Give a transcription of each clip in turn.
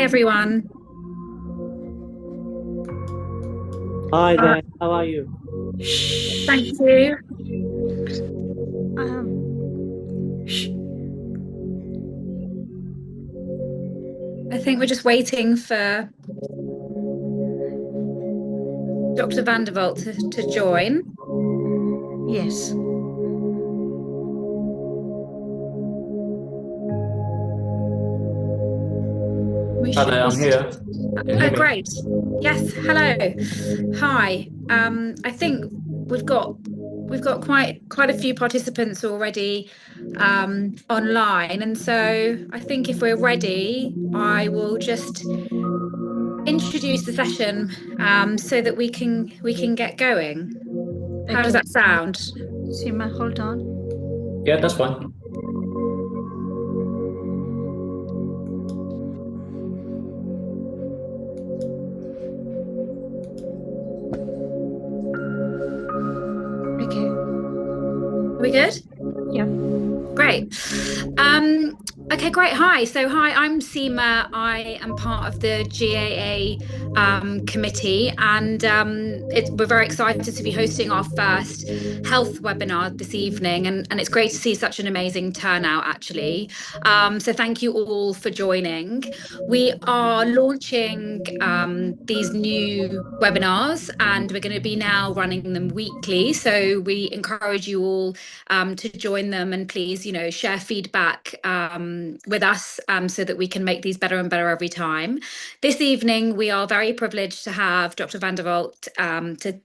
everyone. Hi there, how are you? Thank you. I think we're just waiting for Dr. Vanderwalt to join. Yes. Hi there, I'm here. Can you hear me? Great. Yes, hello. Hi. I think we've got quite a few participants already online, and so I think if we're ready, I will just introduce the session so that we can get going. How does that sound? Seema, hold on. Yeah, that's fine. Okay. Are we good? Yeah. Great. Okay, great. Hi. So, hi, I'm Seema. I am part of the GAA committee, and we're very excited to be hosting our first health webinar this evening, and it's great to see such an amazing turnout, actually. So thank you all for joining. We are launching these new webinars, and we're going to be now running them weekly. So we encourage you all to join them, and please, share feedback with us so that we can make these better and better every time. This evening, we are very privileged to have Dr. Vanderwalt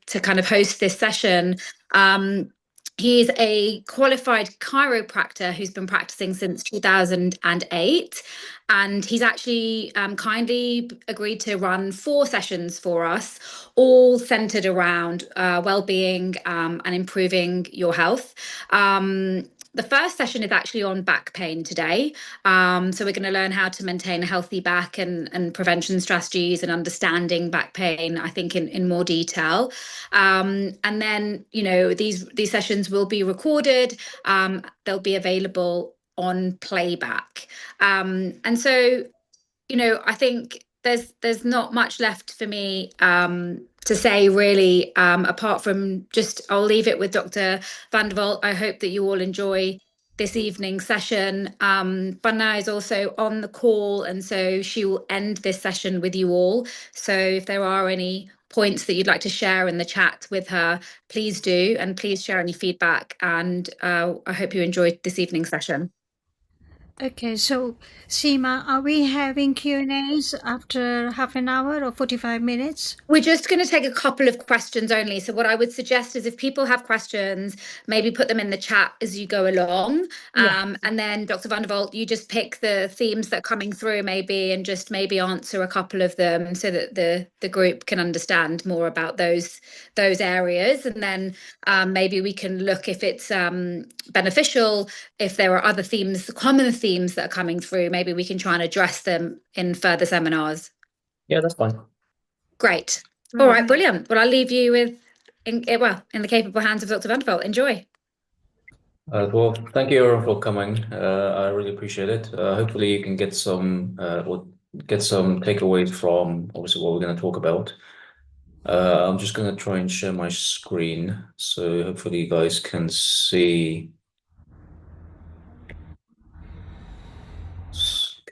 to kind of host this session. He's a qualified chiropractor who's been practicing since 2008, and he's actually kindly agreed to run 4 sessions for us, all centered around well-being and improving your health. The first session is actually on back pain today. So we're going to learn how to maintain a healthy back and prevention strategies and understanding back pain, I think, in more detail. And then, these sessions will be recorded. They'll be available on playback. And so, I think there's not much left for me to say, really, apart from just I'll leave it with Dr. Vanderwalt. I hope that you all enjoy this evening's session. Banna is also on the call, and so she will end this session with you all. So if there are any points that you'd like to share in the chat with her, please do, and please share any feedback. And I hope you enjoyed this evening's session. Okay, so Seema, are we having Q&As after half an hour or 45 minutes? We're just going to take a couple of questions only. So what I would suggest is if people have questions, maybe put them in the chat as you go along. Yeah. And then Dr. Vanderwalt, you just pick the themes that are coming through maybe, and just maybe answer a couple of them so that the group can understand more about those areas. And then maybe we can look if it's beneficial, if there are other themes, common themes that are coming through, maybe we can try and address them in further seminars. Yeah, that's fine. Great. All right, brilliant. Well, I'll leave you in the capable hands of Dr. Vanderwalt. Enjoy. Well, thank you everyone for coming. I really appreciate it. Hopefully you can get some takeaways from obviously what we're going to talk about. I'm just going to try and share my screen, so hopefully you guys can see.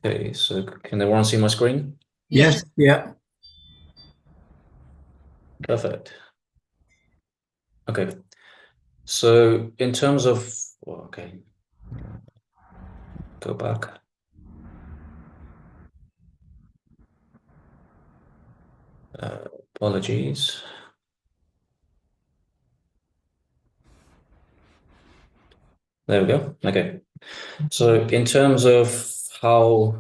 Okay, so can everyone see my screen? Yes. Yeah. Perfect. Okay. So in terms of, okay, go back. Apologies. There we go. Okay. So in terms of how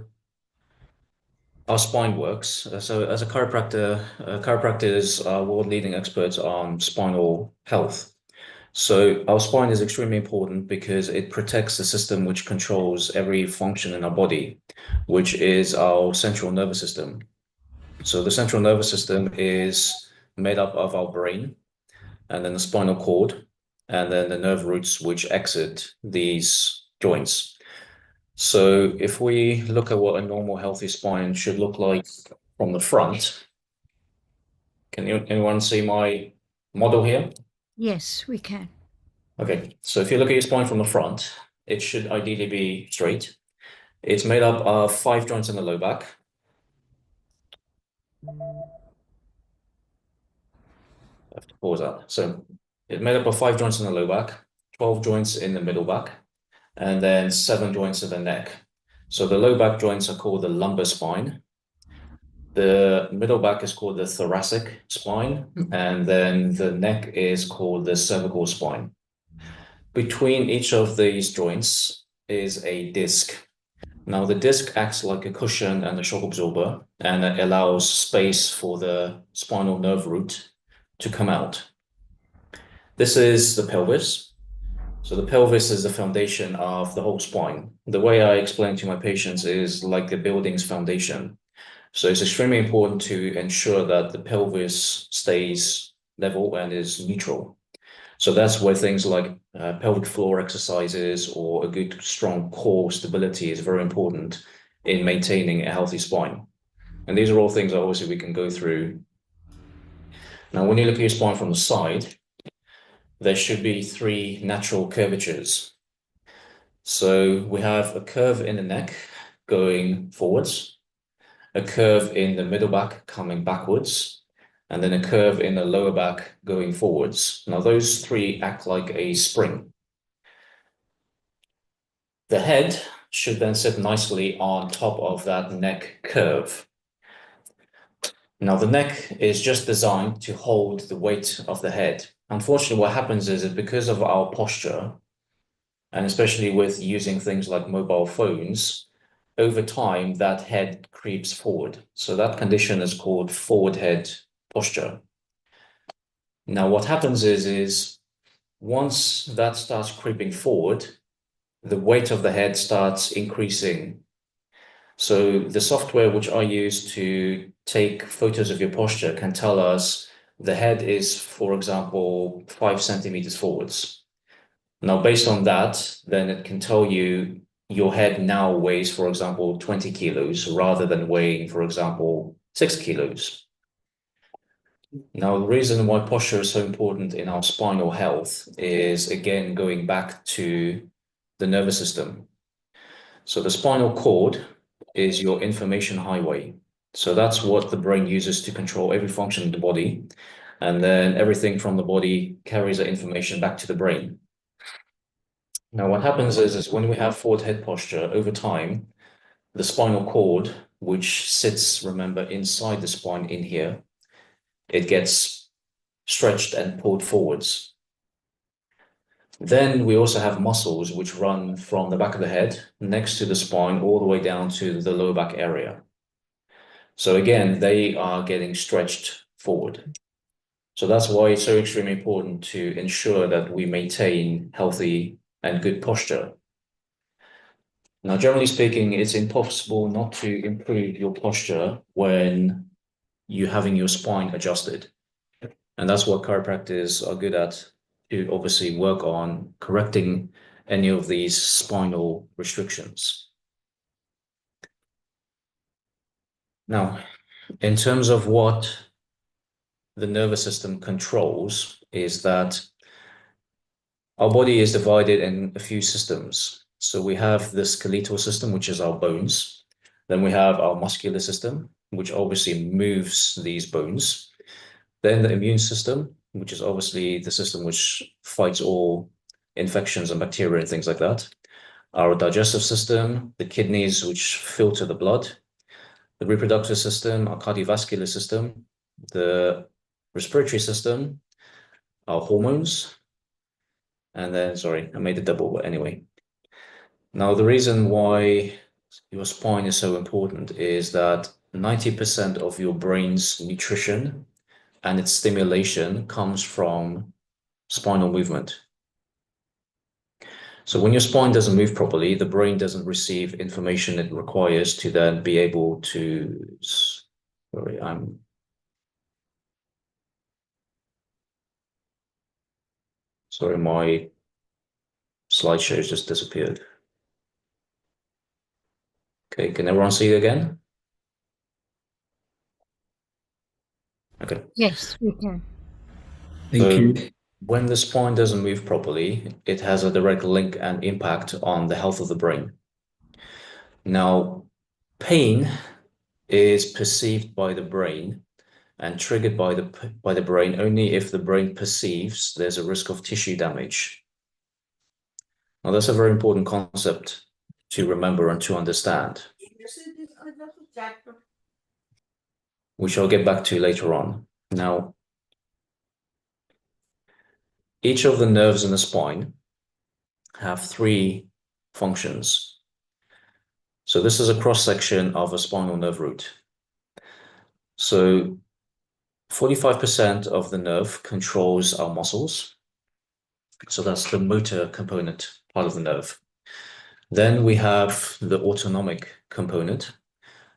our spine works, so as a chiropractor, chiropractors are world-leading experts on spinal health. So our spine is extremely important because it protects the system which controls every function in our body, which is our central nervous system. So the central nervous system is made up of our brain, and then the spinal cord, and then the nerve roots which exit these joints. So if we look at what a normal healthy spine should look like from the front, can anyone see my model here? Yes, we can. Okay, so if you look at your spine from the front, it should ideally be straight. It's made up of 5 joints in the low back. I have to pause that. So it's made up of 5 joints in the low back, 12 joints in the middle back, and then 7 joints in the neck. So the low back joints are called the lumbar spine. The middle back is called the thoracic spine, and then the neck is called the cervical spine. Between each of these joints is a disc. Now, the disc acts like a cushion and a shock absorber, and it allows space for the spinal nerve root to come out. This is the pelvis. So the pelvis is the foundation of the whole spine. The way I explain to my patients is like the building's foundation. So it's extremely important to ensure that the pelvis stays level and is neutral. So that's where things like pelvic floor exercises or a good strong core stability is very important in maintaining a healthy spine. And these are all things obviously we can go through. Now, when you look at your spine from the side, there should be 3 natural curvatures. So we have a curve in the neck going forwards, a curve in the middle back coming backwards, and then a curve in the lower back going forwards. Now, those 3 act like a spring. The head should then sit nicely on top of that neck curve. Now, the neck is just designed to hold the weight of the head. Unfortunately, what happens is that because of our posture, and especially with using things like mobile phones, over time, that head creeps forward. So that condition is called forward head posture. Now, what happens is once that starts creeping forward, the weight of the head starts increasing. So the software which I use to take photos of your posture can tell us the head is, for example, 5 centimeters forwards. Now, based on that, then it can tell you your head now weighs, for example, 20 kilos rather than weighing, for example, 6 kilos. Now, the reason why posture is so important in our spinal health is, again, going back to the nervous system. So the spinal cord is your information highway. So that's what the brain uses to control every function of the body. And then everything from the body carries that information back to the brain. Now, what happens is when we have forward head posture over time, the spinal cord, which sits, remember, inside the spine in here, it gets stretched and pulled forwards. Then we also have muscles which run from the back of the head next to the spine all the way down to the lower back area. So again, they are getting stretched forward. So that's why it's so extremely important to ensure that we maintain healthy and good posture. Now, generally speaking, it's impossible not to improve your posture when you're having your spine adjusted. And that's what chiropractors are good at, to obviously work on correcting any of these spinal restrictions. Now, in terms of what the nervous system controls, is that our body is divided in a few systems. So we have the skeletal system, which is our bones. Then we have our muscular system, which obviously moves these bones. Then the immune system, which is obviously the system which fights all infections and bacteria and things like that. Our digestive system, the kidneys, which filter the blood, the reproductive system, our cardiovascular system, the respiratory system, our hormones, and then, sorry, I made a double, but anyway. Now, the reason why your spine is so important is that 90% of your brain's nutrition and its stimulation comes from spinal movement. So when your spine doesn't move properly, the brain doesn't receive information it requires to then be able to, sorry, sorry, my slideshow just disappeared. Okay, can everyone see it again? Okay. Yes, we can. Thank you. When the spine doesn't move properly, it has a direct link and impact on the health of the brain. Now, pain is perceived by the brain and triggered by the brain only if the brain perceives there's a risk of tissue damage. Now, that's a very important concept to remember and to understand, which I'll get back to later on. Now, each of the nerves in the spine have three functions. So this is a cross-section of a spinal nerve root. So 45% of the nerve controls our muscles. So that's the motor component part of the nerve. Then we have the autonomic component.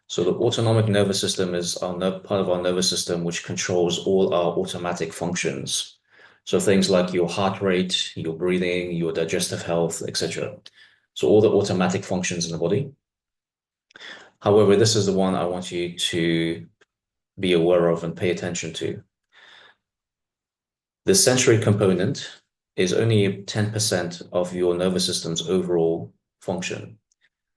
So the autonomic nervous system is part of our nervous system, which controls all our automatic functions. So things like your heart rate, your breathing, your digestive health, etc. So all the automatic functions in the body. However, this is the one I want you to be aware of and pay attention to. The sensory component is only 10% of your nervous system's overall function.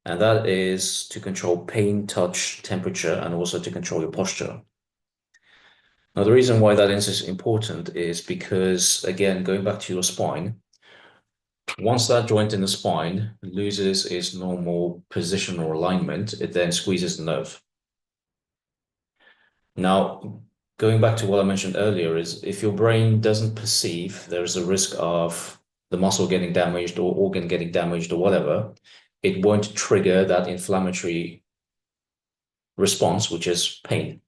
And that is to control pain, touch, temperature, and also to control your posture. Now, the reason why that is important is because, again, going back to your spine, once that joint in the spine loses its normal position or alignment, it then squeezes the nerve. Now, going back to what I mentioned earlier is if your brain doesn't perceive there's a risk of the muscle getting damaged or organ getting damaged or whatever, it won't trigger that inflammatory response, which is pain.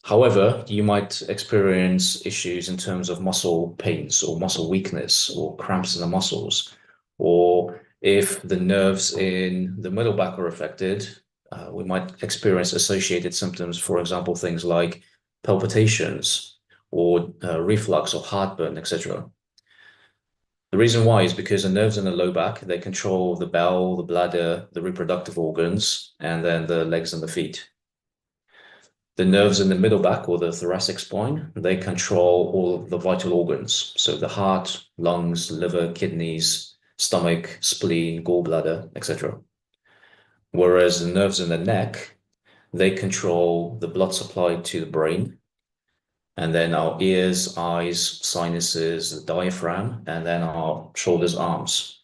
However, you might experience issues in terms of muscle pains or muscle weakness or cramps in the muscles, or if the nerves in the middle back are affected, we might experience associated symptoms, for example, things like palpitations or reflux or heartburn, etc. The reason why is because the nerves in the low back, they control the bowel, the bladder, the reproductive organs, and then the legs and the feet. The nerves in the middle back or the thoracic spine, they control all of the vital organs. So the heart, lungs, liver, kidneys, stomach, spleen, gallbladder, etc. Whereas the nerves in the neck, they control the blood supply to the brain, and then our ears, eyes, sinuses, the diaphragm, and then our shoulders, arms.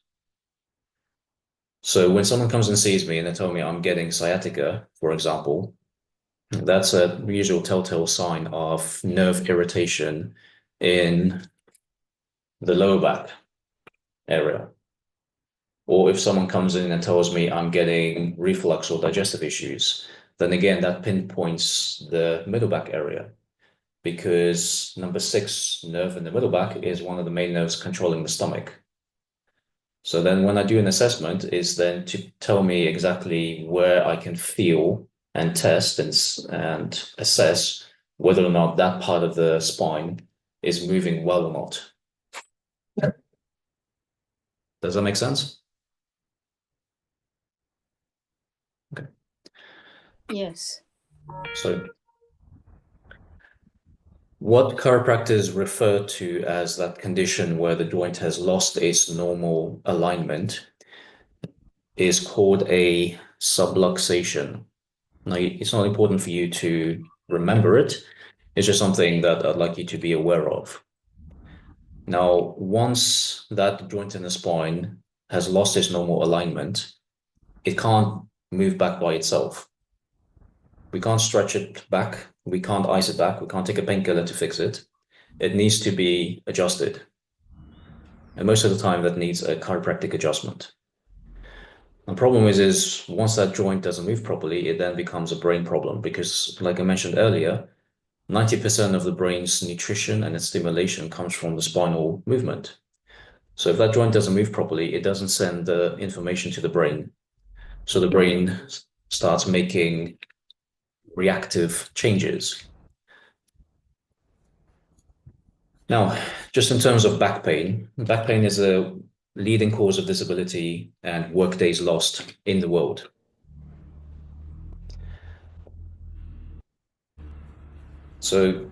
So when someone comes and sees me and they tell me I'm getting sciatica, for example, that's a usual telltale sign of nerve irritation in the lower back area. Or if someone comes in and tells me I'm getting reflux or digestive issues, then again, that pinpoints the middle back area because number 6 nerve in the middle back is one of the main nerves controlling the stomach. So then when I do an assessment is then to tell me exactly where I can feel and test and assess whether or not that part of the spine is moving well or not. Does that make sense? Okay. Yes. So what chiropractors refer to as that condition where the joint has lost its normal alignment is called a subluxation. Now, it's not important for you to remember it. It's just something that I'd like you to be aware of. Now, once that joint in the spine has lost its normal alignment, it can't move back by itself. We can't stretch it back. We can't ice it back. We can't take a painkiller to fix it. It needs to be adjusted. And most of the time that needs a chiropractic adjustment. The problem is once that joint doesn't move properly, it then becomes a brain problem because like I mentioned earlier, 90% of the brain's nutrition and its stimulation comes from the spinal movement. So if that joint doesn't move properly, it doesn't send the information to the brain. So the brain starts making reactive changes. Now, just in terms of back pain is a leading cause of disability and work days lost in the world. So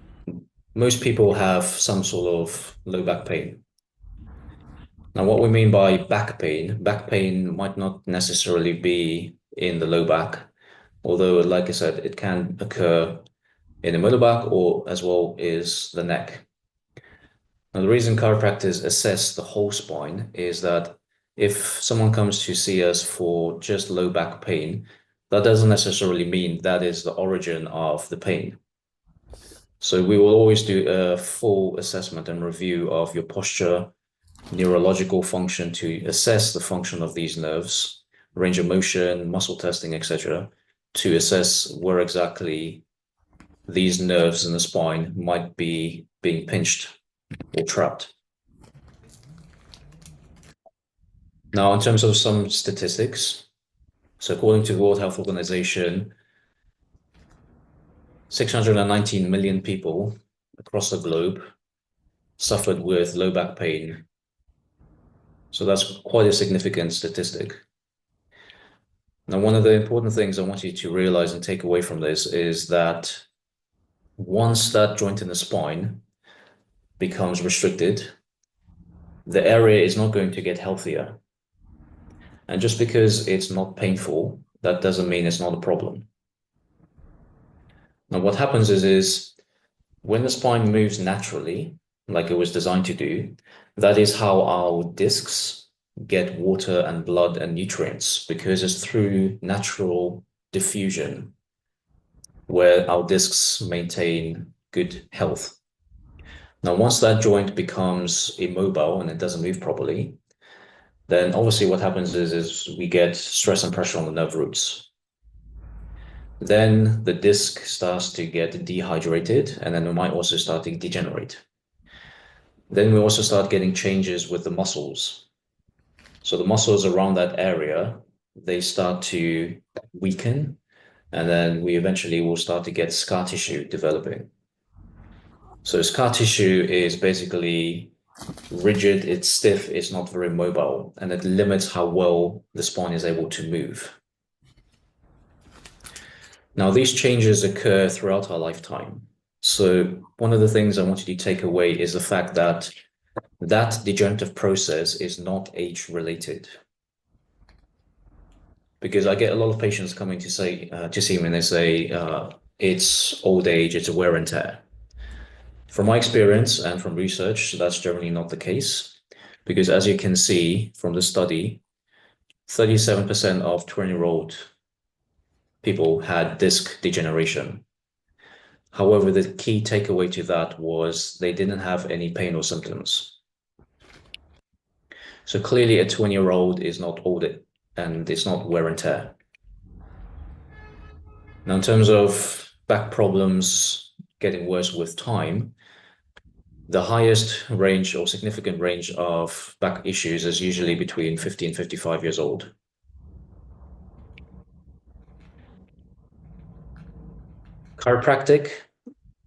most people have some sort of low back pain. Now, what we mean by back pain might not necessarily be in the low back, although, like I said, it can occur in the middle back or as well is the neck. Now, the reason chiropractors assess the whole spine is that if someone comes to see us for just low back pain, that doesn't necessarily mean that is the origin of the pain. So we will always do a full assessment and review of your posture, neurological function to assess the function of these nerves, range of motion, muscle testing, etc., to assess where exactly these nerves in the spine might be being pinched or trapped. Now, in terms of some statistics, so according to the World Health Organization, 619 million people across the globe suffered with low back pain. So that's quite a significant statistic. Now, one of the important things I want you to realize and take away from this is that once that joint in the spine becomes restricted, the area is not going to get healthier. And just because it's not painful, that doesn't mean it's not a problem. Now, what happens is when the spine moves naturally, like it was designed to do, that is how our discs get water and blood and nutrients, because it's through natural diffusion where our discs maintain good health. Now, once that joint becomes immobile and it doesn't move properly, then obviously what happens is we get stress and pressure on the nerve roots. Then the disc starts to get dehydrated, and then we might also start to degenerate. Then we also start getting changes with the muscles. So the muscles around that area, they start to weaken, and then we eventually will start to get scar tissue developing. So scar tissue is basically rigid, it's stiff, it's not very mobile, and it limits how well the spine is able to move. Now, these changes occur throughout our lifetime. So one of the things I want you to take away is the fact that that degenerative process is not age-related. Because I get a lot of patients coming to say to see me and they say it's old age, it's a wear and tear. From my experience and from research, that's generally not the case, because as you can see from the study, 37% of 20-year-old people had disc degeneration. However, the key takeaway to that was they didn't have any pain or symptoms. So clearly a 20-year-old is not old and it's not wear and tear. Now, in terms of back problems getting worse with time, the highest range or significant range of back issues is usually between 50 and 55 years old. Chiropractic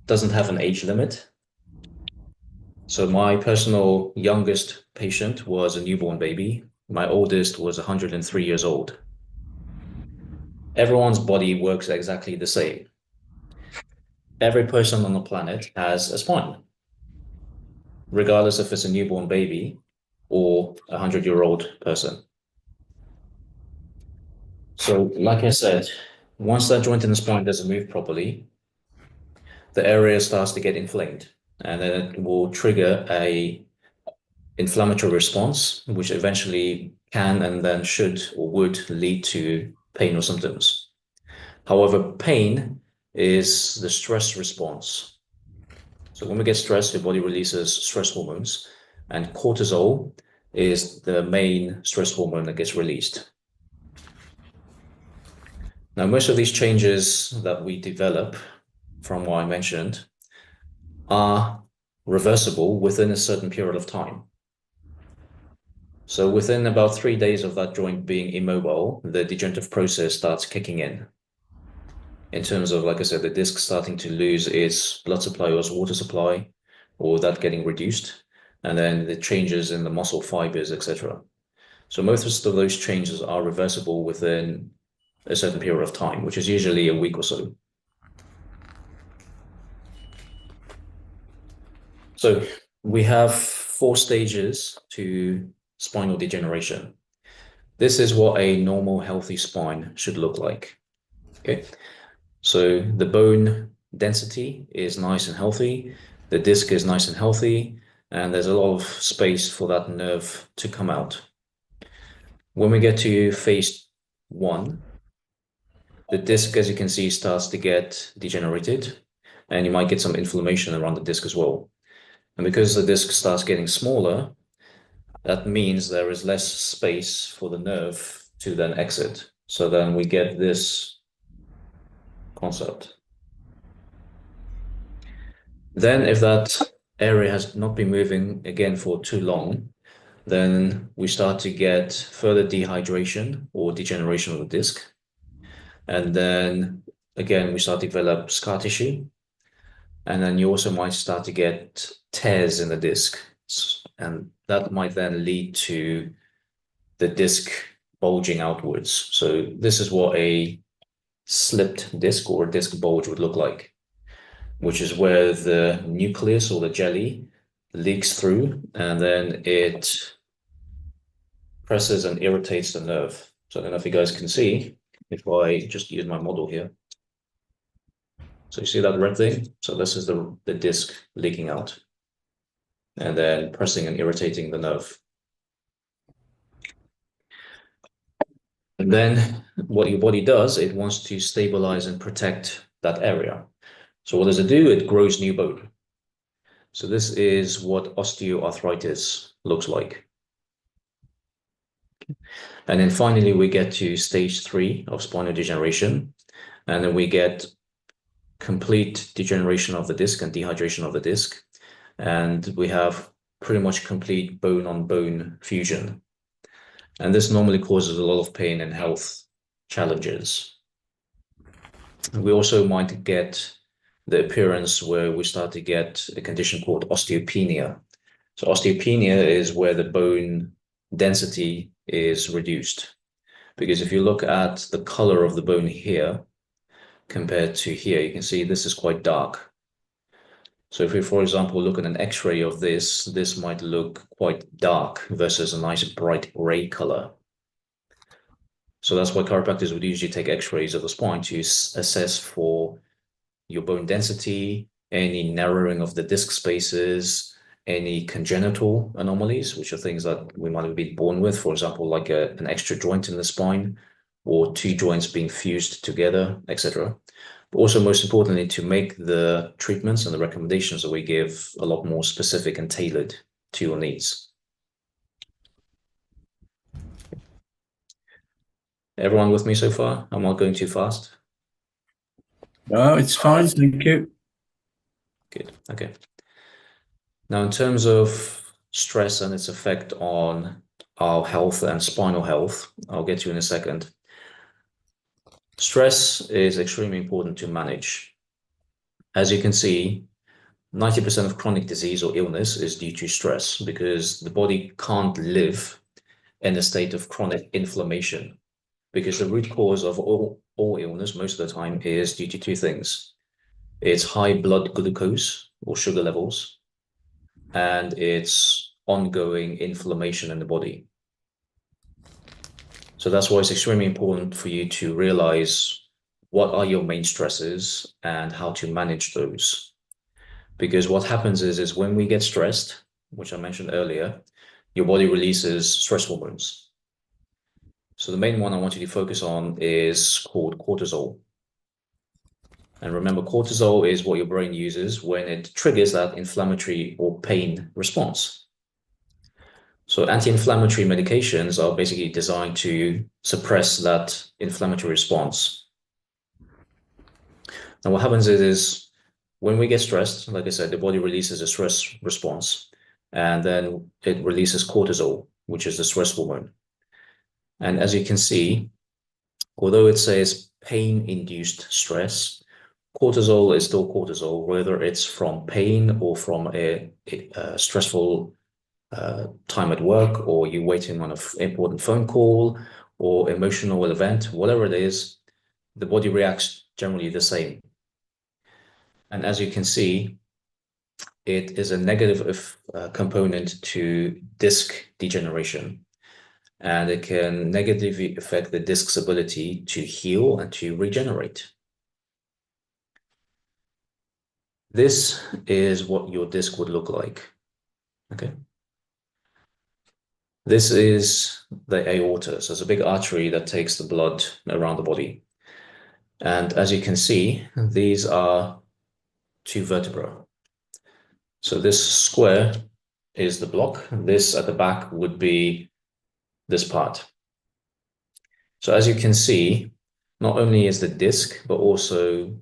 doesn't have an age limit. So my personal youngest patient was a newborn baby. My oldest was 103 years old. Everyone's body works exactly the same. Every person on the planet has a spine, regardless if it's a newborn baby or a 100-year-old person. So like I said, once that joint in the spine doesn't move properly, the area starts to get inflamed, and then it will trigger a inflammatory response, which eventually can and then should or would lead to pain or symptoms. However, pain is the stress response. So when we get stressed, your body releases stress hormones, and cortisol is the main stress hormone that gets released. Now, most of these changes that we develop from what I mentioned are reversible within a certain period of time. So within about 3 days of that joint being immobile, the degenerative process starts kicking in terms of, like I said, the disc starting to lose its blood supply or its water supply, or that getting reduced, and then the changes in the muscle fibers, etc. So most of those changes are reversible within a certain period of time, which is usually a week or so. So we have 4 stages to spinal degeneration. This is what a normal healthy spine should look like. Okay, so the bone density is nice and healthy, the disc is nice and healthy, and there's a lot of space for that nerve to come out. When we get to phase 1, the disc, as you can see, starts to get degenerated, and you might get some inflammation around the disc as well. And because the disc starts getting smaller, that means there is less space for the nerve to then exit. So then we get this concept. Then if that area has not been moving again for too long, then we start to get further dehydration or degeneration of the disc. And then again, we start to develop scar tissue. And then you also might start to get tears in the disc. And that might then lead to the disc bulging outwards. So this is what a slipped disc or a disc bulge would look like, which is where the nucleus or the jelly leaks through and then it presses and irritates the nerve. So I don't know if you guys can see, if I just use my model here. So you see that red thing? So this is the disc leaking out and then pressing and irritating the nerve. And then what your body does, it wants to stabilize and protect that area. So what does it do? It grows new bone. So this is what osteoarthritis looks like. And then finally, we get to stage 3 of spinal degeneration. And then we get complete degeneration of the disc and dehydration of the disc. And we have pretty much complete bone-on-bone fusion. And this normally causes a lot of pain and health challenges. We also might get the appearance where we start to get a condition called osteopenia. So osteopenia is where the bone density is reduced. Because if you look at the color of the bone here compared to here, you can see this is quite dark. So if we, for example, look at an X-ray of this, this might look quite dark versus a nice bright gray color. So that's why chiropractors would usually take X-rays of the spine to assess for your bone density, any narrowing of the disc spaces, any congenital anomalies, which are things that we might have been born with, for example, like an extra joint in the spine or 2 joints being fused together, etc. But also, most importantly, to make the treatments and the recommendations that we give a lot more specific and tailored to your needs. Everyone with me so far? I'm not going too fast. No, it's fine. Thank you. Good. Okay. Now, in terms of stress and its effect on our health and spinal health, I'll get to in a second. Stress is extremely important to manage. As you can see, 90% of chronic disease or illness is due to stress because the body can't live in a state of chronic inflammation because the root cause of all illness most of the time is due to 2 things. It's high blood glucose or sugar levels, and it's ongoing inflammation in the body. So that's why it's extremely important for you to realize what are your main stresses and how to manage those. Because what happens is when we get stressed, which I mentioned earlier, your body releases stress hormones. So the main one I want you to focus on is called cortisol. And remember, cortisol is what your brain uses when it triggers that inflammatory or pain response. So anti-inflammatory medications are basically designed to suppress that inflammatory response. Now what happens is when we get stressed, like I said, the body releases a stress response, and then it releases cortisol, which is the stress hormone. And as you can see, although it says pain-induced stress, cortisol is still cortisol, whether it's from pain or from a stressful time at work, or you waiting on an important phone call or emotional event, whatever it is, the body reacts generally the same. And as you can see, it is a negative component to disc degeneration, and it can negatively affect the disc's ability to heal and to regenerate. This is what your disc would look like. Okay. This is the aorta. So it's a big artery that takes the blood around the body. And as you can see, these are two vertebrae. So this square is the block. This at the back would be this part. So as you can see, not only is the disc, but also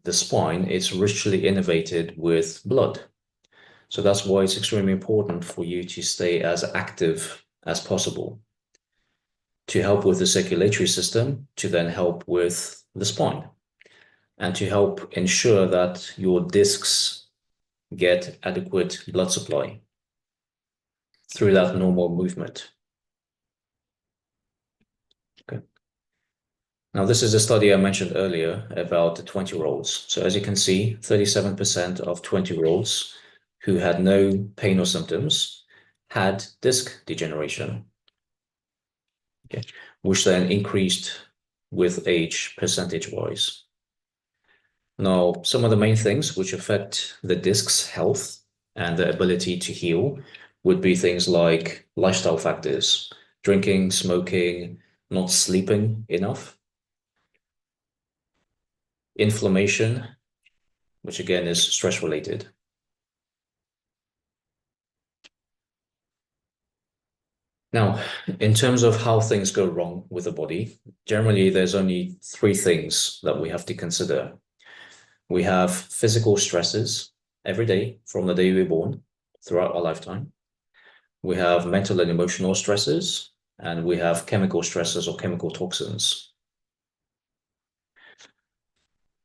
the spine, it's richly innervated with blood. So that's why it's extremely important for you to stay as active as possible to help with the circulatory system, to then help with the spine, and to help ensure that your discs get adequate blood supply through that normal movement. Okay. Now, this is a study I mentioned earlier about the 20-year-olds. So as you can see, 37% of 20-year-olds who had no pain or symptoms had disc degeneration, okay, which then increased with age percentage-wise. Now, some of the main things which affect the disc's health and the ability to heal would be things like lifestyle factors, drinking, smoking, not sleeping enough, inflammation, which again is stress related. Now, in terms of how things go wrong with the body, generally there's only three things that we have to consider. We have physical stresses every day from the day we're born throughout our lifetime. We have mental and emotional stresses, and we have chemical stresses or chemical toxins.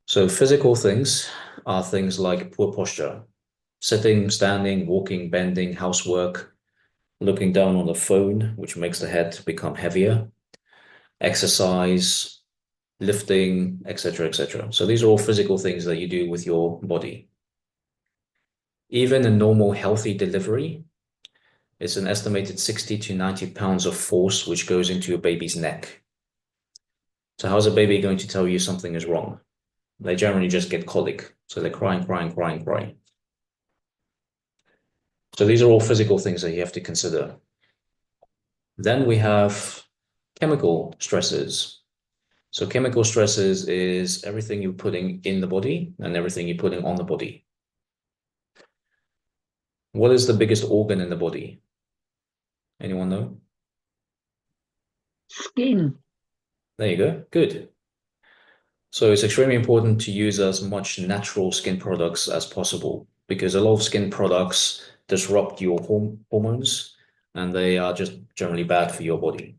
So physical things are things like poor posture, sitting, standing, walking, bending, housework, looking down on the phone, which makes the head become heavier, exercise, lifting, etc., etc. So these are all physical things that you do with your body. Even a normal healthy delivery, it's an estimated 60 to 90 pounds of force which goes into a baby's neck. So how's a baby going to tell you something is wrong? They generally just get colic. So they're crying, crying, crying, crying. So these are all physical things that you have to consider. Then we have chemical stresses. So chemical stresses is everything you're putting in the body and everything you're putting on the body. What is the biggest organ in the body? Anyone know? Skin. There you go. Good. So it's extremely important to use as much natural skin products as possible because a lot of skin products disrupt your hormones and they are just generally bad for your body.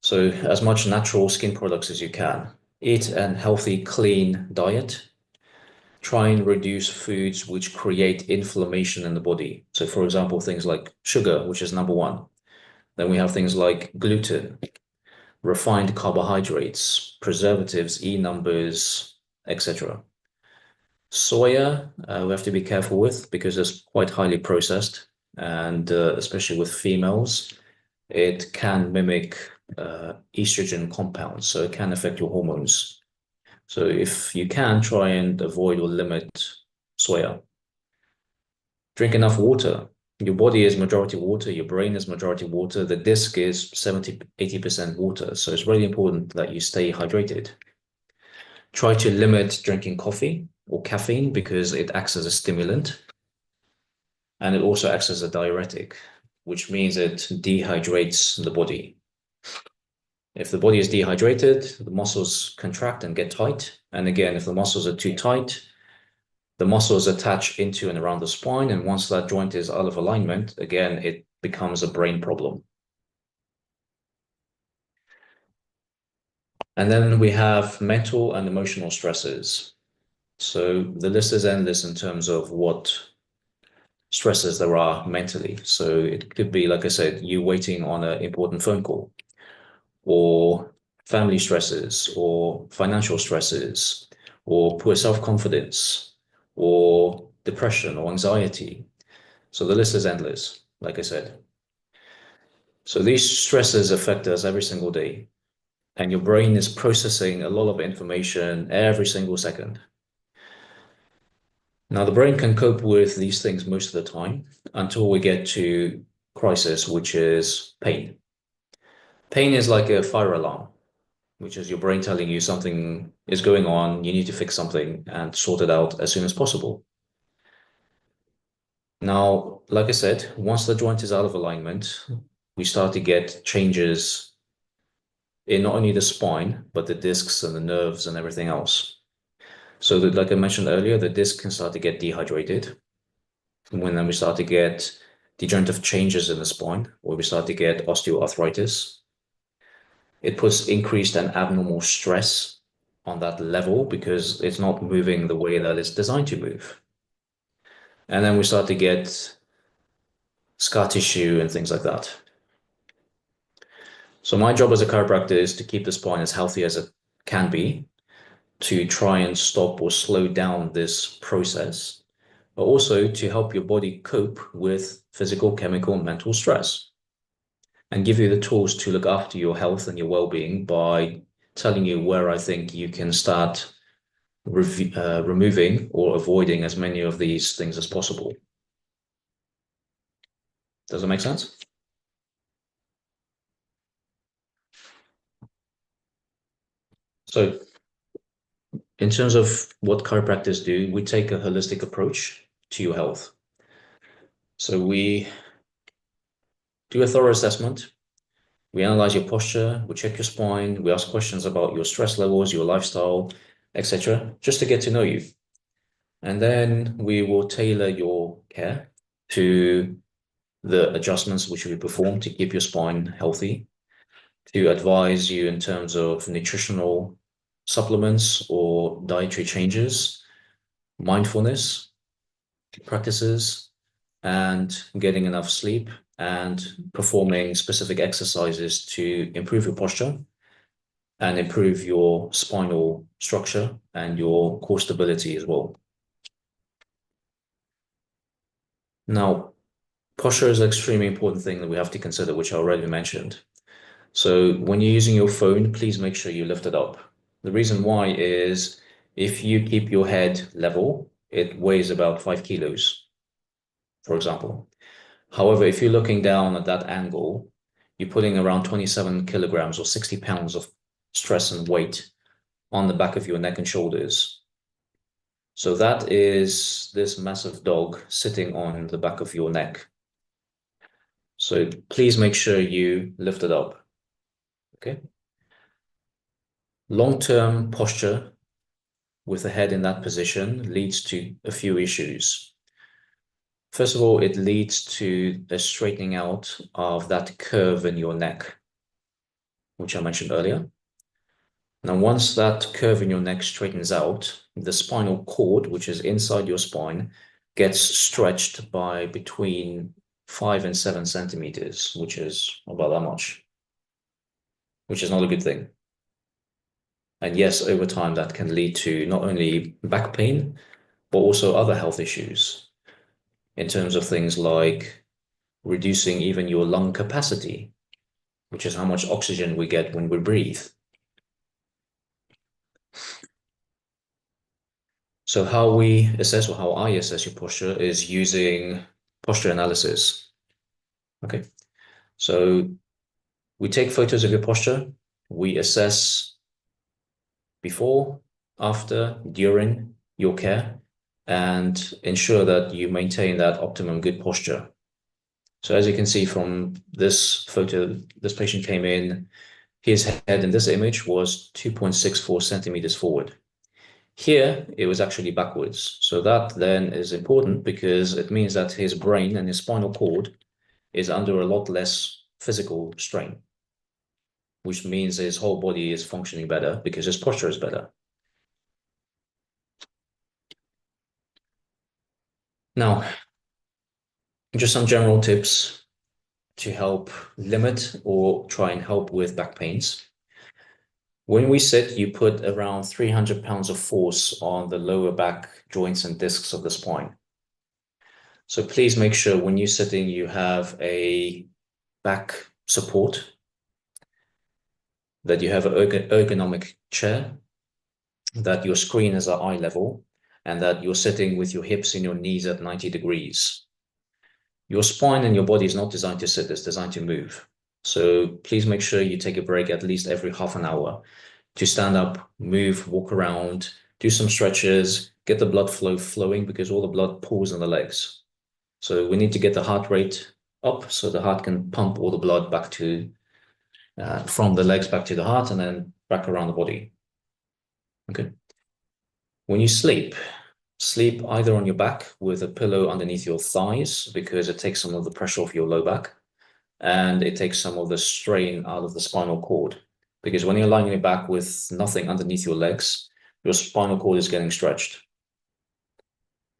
So as much natural skin products as you can. Eat a healthy, clean diet. Try and reduce foods which create inflammation in the body. So for example, things like sugar, which is number one. Then we have things like gluten, refined carbohydrates, preservatives, E numbers, etc. Soya, we have to be careful with because it's quite highly processed, and especially with females, it can mimic estrogen compounds, so it can affect your hormones. So if you can, try and avoid or limit soya. Drink enough water. Your body is majority water, your brain is majority water, the disc is 70, 80% water. So it's really important that you stay hydrated. Try to limit drinking coffee or caffeine because it acts as a stimulant. And it also acts as a diuretic, which means it dehydrates the body. If the body is dehydrated, the muscles contract and get tight. And again, if the muscles are too tight, the muscles attach into and around the spine, and once that joint is out of alignment, again, it becomes a brain problem. And then we have mental and emotional stresses. So the list is endless in terms of what stresses there are mentally. So it could be, like I said, you waiting on an important phone call, or family stresses, or financial stresses, or poor self-confidence, or depression or anxiety. So the list is endless, like I said. So these stresses affect us every single day, and your brain is processing a lot of information every single second. Now, the brain can cope with these things most of the time until we get to crisis, which is pain. Pain is like a fire alarm, which is your brain telling you something is going on, you need to fix something and sort it out as soon as possible. Now, like I said, once the joint is out of alignment, we start to get changes in not only the spine, but the discs and the nerves and everything else. So that, like I mentioned earlier, the disc can start to get dehydrated. When then we start to get degenerative changes in the spine, or we start to get osteoarthritis. It puts increased and abnormal stress on that level because it's not moving the way that it's designed to move. And then we start to get scar tissue and things like that. So my job as a chiropractor is to keep the spine as healthy as it can be, to try and stop or slow down this process, but also to help your body cope with physical, chemical, and mental stress, and give you the tools to look after your health and your well-being by telling you where I think you can start removing or avoiding as many of these things as possible. Does that make sense? So in terms of what chiropractors do, we take a holistic approach to your health. So we do a thorough assessment. We analyze your posture, we check your spine, we ask questions about your stress levels, your lifestyle, etc., just to get to know you. And then we will tailor your care to the adjustments which we perform to keep your spine healthy, to advise you in terms of nutritional supplements or dietary changes, mindfulness practices, and getting enough sleep, and performing specific exercises to improve your posture and improve your spinal structure and your core stability as well. Now, posture is an extremely important thing that we have to consider, which I already mentioned. So when you're using your phone, please make sure you lift it up. The reason why is if you keep your head level, it weighs about 5 kilos, for example. However, if you're looking down at that angle, you're putting around 27 kilograms or 60 pounds of stress and weight on the back of your neck and shoulders. So that is this massive dog sitting on the back of your neck. So please make sure you lift it up. Okay. Long-term posture with the head in that position leads to a few issues. First of all, it leads to a straightening out of that curve in your neck, which I mentioned earlier. Now, once that curve in your neck straightens out, the spinal cord, which is inside your spine, gets stretched by between 5 and 7 centimeters, which is about that much, which is not a good thing. And yes, over time, that can lead to not only back pain, but also other health issues in terms of things like reducing even your lung capacity, which is how much oxygen we get when we breathe. So how we assess, or how I assess your posture, is using posture analysis. Okay, so we take photos of your posture, we assess before, after, during your care, and ensure that you maintain that optimum good posture. So as you can see from this photo, this patient came in, his head in this image was 2.64 centimeters forward. Here, it was actually backwards. So that then is important because it means that his brain and his spinal cord is under a lot less physical strain, which means his whole body is functioning better because his posture is better. Now, just some general tips to help limit or try and help with back pains. When we sit, you put around 300 pounds of force on the lower back joints and discs of the spine. So please make sure when you're sitting, you have a back support, that you have an ergonomic chair, that your screen is at eye level, and that you're sitting with your hips and your knees at 90 degrees. Your spine and your body is not designed to sit, it's designed to move. So please make sure you take a break at least every half an hour to stand up, move, walk around, do some stretches, get the blood flow flowing, because all the blood pools in the legs. So we need to get the heart rate up so the heart can pump all the blood back to from the legs back to the heart and then back around the body. Okay. When you sleep either on your back with a pillow underneath your thighs, because it takes some of the pressure off your low back and it takes some of the strain out of the spinal cord. Because when you're lying on your back with nothing underneath your legs, your spinal cord is getting stretched.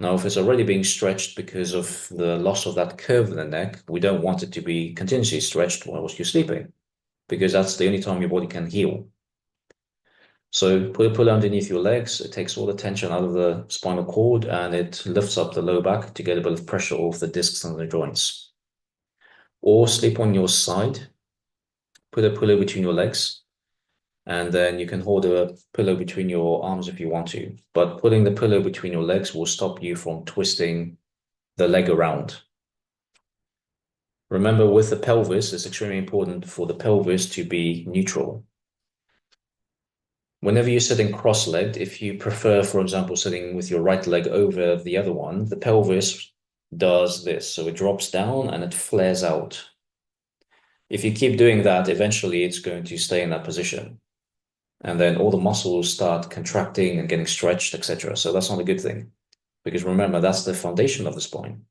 Now, if it's already being stretched because of the loss of that curve in the neck, we don't want it to be continuously stretched whilst you're sleeping, because that's the only time your body can heal. So put a pillow underneath your legs. It takes all the tension out of the spinal cord and it lifts up the low back to get a bit of pressure off the discs and the joints. Or sleep on your side. Put a pillow between your legs, and then you can hold a pillow between your arms if you want to. But putting the pillow between your legs will stop you from twisting the leg around. Remember, with the pelvis, it's extremely important for the pelvis to be neutral. Whenever you're sitting cross-legged, if you prefer, for example, sitting with your right leg over the other one, the pelvis does this. So it drops down and it flares out. If you keep doing that, eventually it's going to stay in that position. And then all the muscles start contracting and getting stretched, etc. So that's not a good thing. Because remember, that's the foundation of the spine.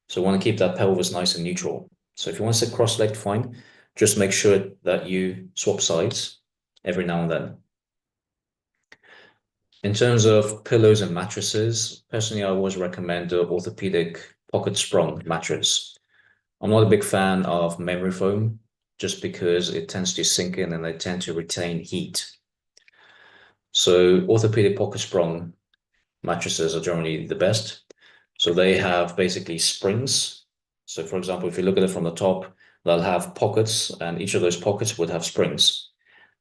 So we want to keep that pelvis nice and neutral. So if you want to sit cross-legged, fine. Just make sure that you swap sides every now and then. In terms of pillows and mattresses, personally, I always recommend the orthopedic pocket sprung mattress. I'm not a big fan of memory foam, just because it tends to sink in and they tend to retain heat. So orthopedic pocket sprung mattresses are generally the best. So they have basically springs. So for example, if you look at it from the top, they'll have pockets, and each of those pockets would have springs.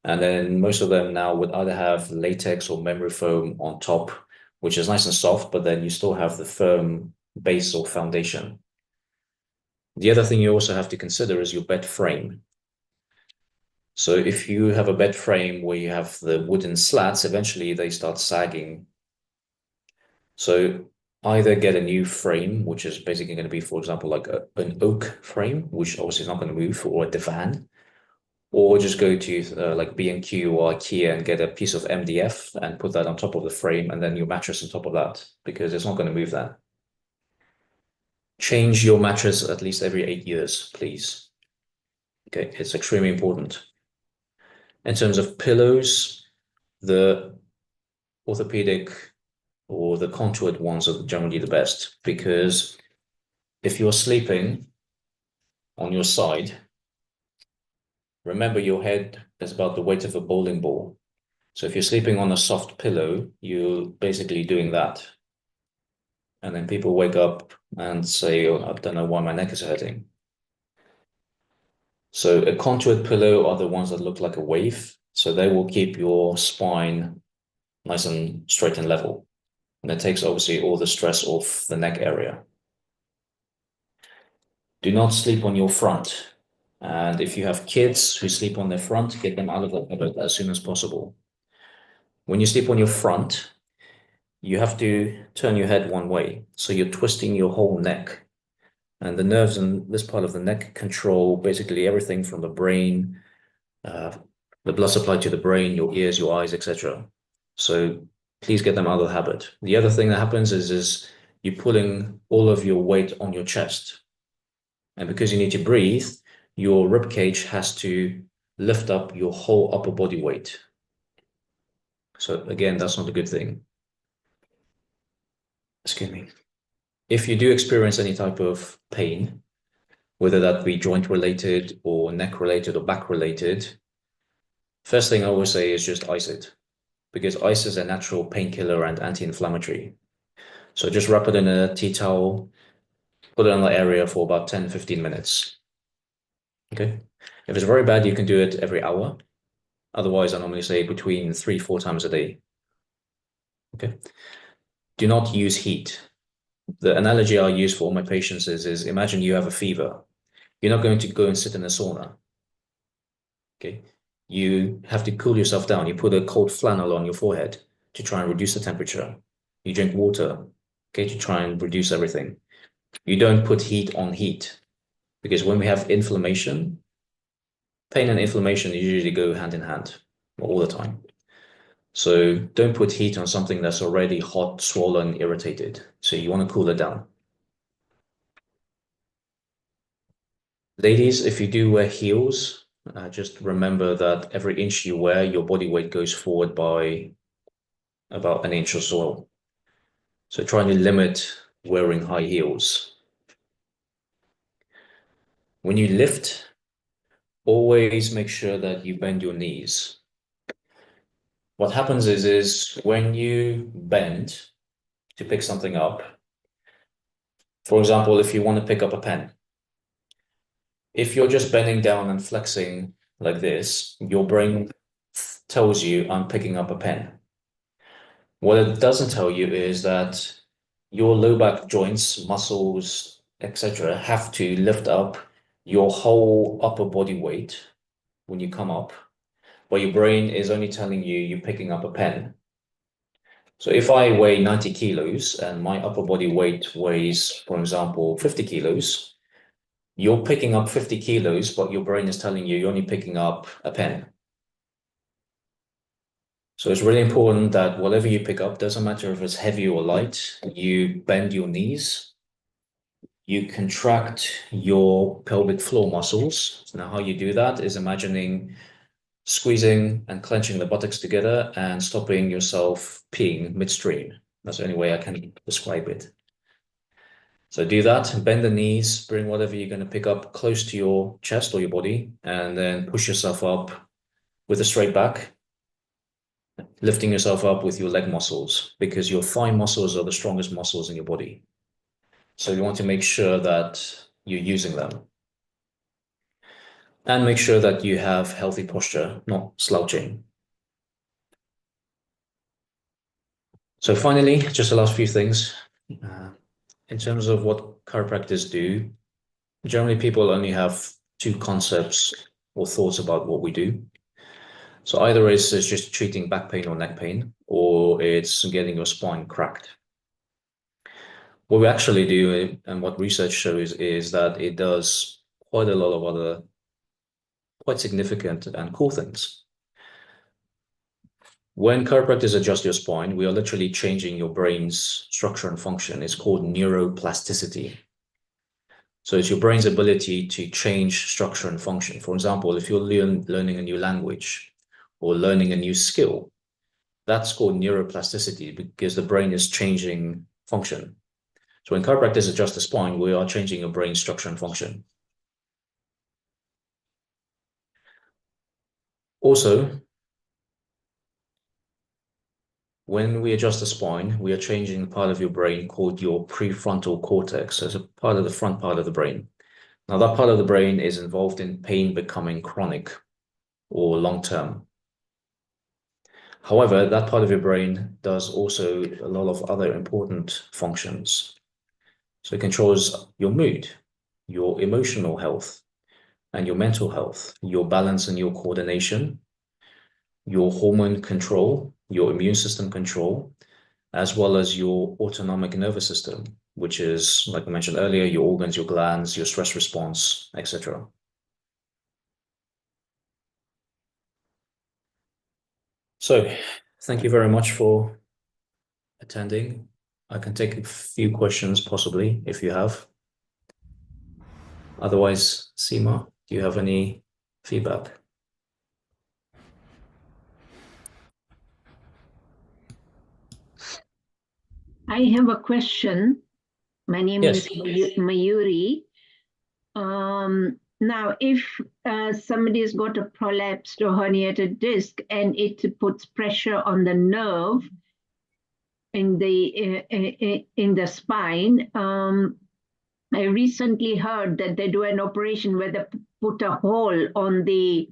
And then most of them now would either have latex or memory foam on top, which is nice and soft, but then you still have the firm base or foundation. The other thing you also have to consider is your bed frame. So if you have a bed frame where you have the wooden slats, eventually they start sagging. So either get a new frame, which is basically going to be, for example, like an oak frame, which obviously is not going to move, or a divan. Or just go to like B&Q or IKEA and get a piece of MDF and put that on top of the frame, and then your mattress on top of that, because it's not going to move that. Change your mattress at least every 8 years, please. Okay, it's extremely important. In terms of pillows, the orthopedic or the contoured ones are generally the best, because if you're sleeping on your side, remember, your head is about the weight of a bowling ball. So if you're sleeping on a soft pillow, you're basically doing that. And then people wake up and say, oh, I don't know why my neck is hurting. So a contoured pillow are the ones that look like a wave. So they will keep your spine nice and straight and level. And it takes obviously all the stress off the neck area. Do not sleep on your front. And if you have kids who sleep on their front, get them out of the bed as soon as possible. When you sleep on your front, you have to turn your head one way. So you're twisting your whole neck. And the nerves in this part of the neck control basically everything from the brain, the blood supply to the brain, your ears, your eyes, etc. So please get them out of the habit. The other thing that happens is you're pulling all of your weight on your chest. And because you need to breathe, your rib cage has to lift up your whole upper body weight. So again, that's not a good thing. Excuse me. If you do experience any type of pain, whether that be joint related or neck related or back related, first thing I always say is just ice it, because ice is a natural painkiller and anti-inflammatory. So just wrap it in a tea towel, put it on the area for about 10, 15 minutes. Okay. If it's very bad, you can do it every hour. Otherwise, I normally say between 3, 4 times a day. Okay. Do not use heat. The analogy I use for all my patients is imagine you have a fever. You're not going to go and sit in a sauna. Okay. You have to cool yourself down. You put a cold flannel on your forehead to try and reduce the temperature. You drink water, okay, to try and reduce everything. You don't put heat on heat because when we have inflammation, pain and inflammation usually go hand in hand all the time. So don't put heat on something that's already hot, swollen, irritated. So you want to cool it down. Ladies, if you do wear heels, just remember that every inch you wear, your body weight goes forward by about an inch or so. So trying to limit wearing high heels. When you lift, always make sure that you bend your knees. What happens is when you bend to pick something up, for example, if you want to pick up a pen, if you're just bending down and flexing like this, your brain tells you I'm picking up a pen. What it doesn't tell you is that your low back joints, muscles, etc., have to lift up your whole upper body weight when you come up, but your brain is only telling you you're picking up a pen. So if I weigh 90 kilos and my upper body weight weighs, for example, 50 kilos, you're picking up 50 kilos, but your brain is telling you you're only picking up a pen. So it's really important that whatever you pick up, doesn't matter if it's heavy or light, you bend your knees, you contract your pelvic floor muscles. So now how you do that is imagining squeezing and clenching the buttocks together and stopping yourself peeing midstream. That's the only way I can describe it. So do that, bend the knees, bring whatever you're going to pick up close to your chest or your body, and then push yourself up with a straight back, lifting yourself up with your leg muscles because your thigh muscles are the strongest muscles in your body. So you want to make sure that you're using them. And make sure that you have healthy posture, not slouching. So finally, just the last few things. In terms of what chiropractors do, generally people only have 2 concepts or thoughts about what we do. So either it's just treating back pain or neck pain, or it's getting your spine cracked. What we actually do and what research shows is that it does quite a lot of other quite significant and cool things. When chiropractors adjust your spine, we are literally changing your brain's structure and function. It's called neuroplasticity. So it's your brain's ability to change structure and function. For example, if you're learning a new language or learning a new skill, that's called neuroplasticity because the brain is changing function. So when chiropractors adjust the spine, we are changing your brain's structure and function. Also, when we adjust the spine, we are changing a part of your brain called your prefrontal cortex. So it's a part of the front part of the brain. Now, that part of the brain is involved in pain becoming chronic or long-term. However, that part of your brain does also a lot of other important functions. So it controls your mood, your emotional health, and your mental health, your balance and your coordination, your hormone control, your immune system control, as well as your autonomic nervous system, which is, like I mentioned earlier, your organs, your glands, your stress response, etc. So thank you very much for attending. I can take a few questions possibly if you have. Otherwise, Seema, do you have any feedback? I have a question. My name Yes. is Mayuri. Now, if somebody's got a prolapsed or herniated disc and it puts pressure on the nerve, in the spine. I recently heard that they do an operation where they put a hole on the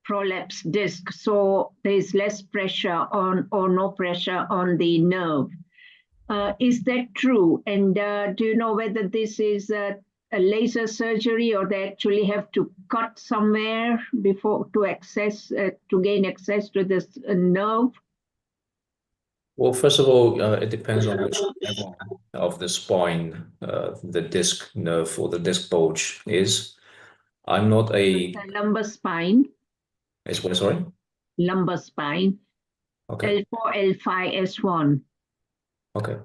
prolapse disc, so there's less pressure on or no pressure on the nerve. Is that true? And do you know whether this is a laser surgery or they actually have to cut somewhere before to gain access to this nerve? Well, first of all, it depends on which level of the spine the disc nerve or the disc bulge is. I'm not a... The lumbar spine. Is what, sorry? Lumbar spine. Okay. L4, L5, S1. Okay.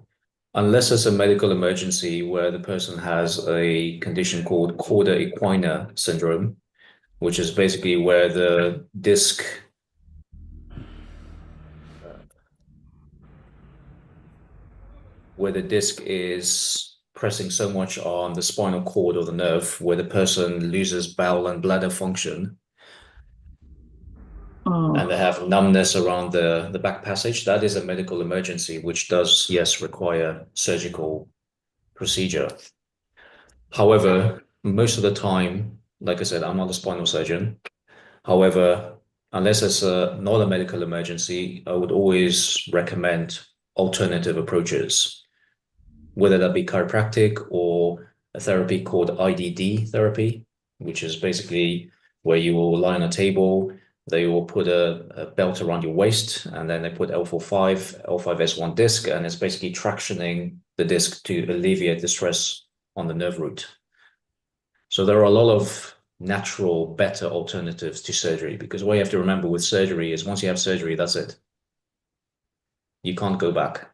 Unless it's a medical emergency where the person has a condition called cauda equina syndrome, which is basically where the disc is pressing so much on the spinal cord or the nerve where the person loses bowel and bladder function. And they have numbness around the back passage. That is a medical emergency, which does, yes, require surgical procedure. However, most of the time, like I said, I'm not a spinal surgeon. However, unless it's not a medical emergency, I would always recommend alternative approaches, whether that be chiropractic or a therapy called IDD therapy, which is basically where you will lie on a table, they will put a belt around your waist, and then they put L4-5, L5-S1 disc, and it's basically tractioning the disc to alleviate the stress on the nerve root. So there are a lot of natural, better alternatives to surgery, because what you have to remember with surgery is once you have surgery, that's it. You can't go back.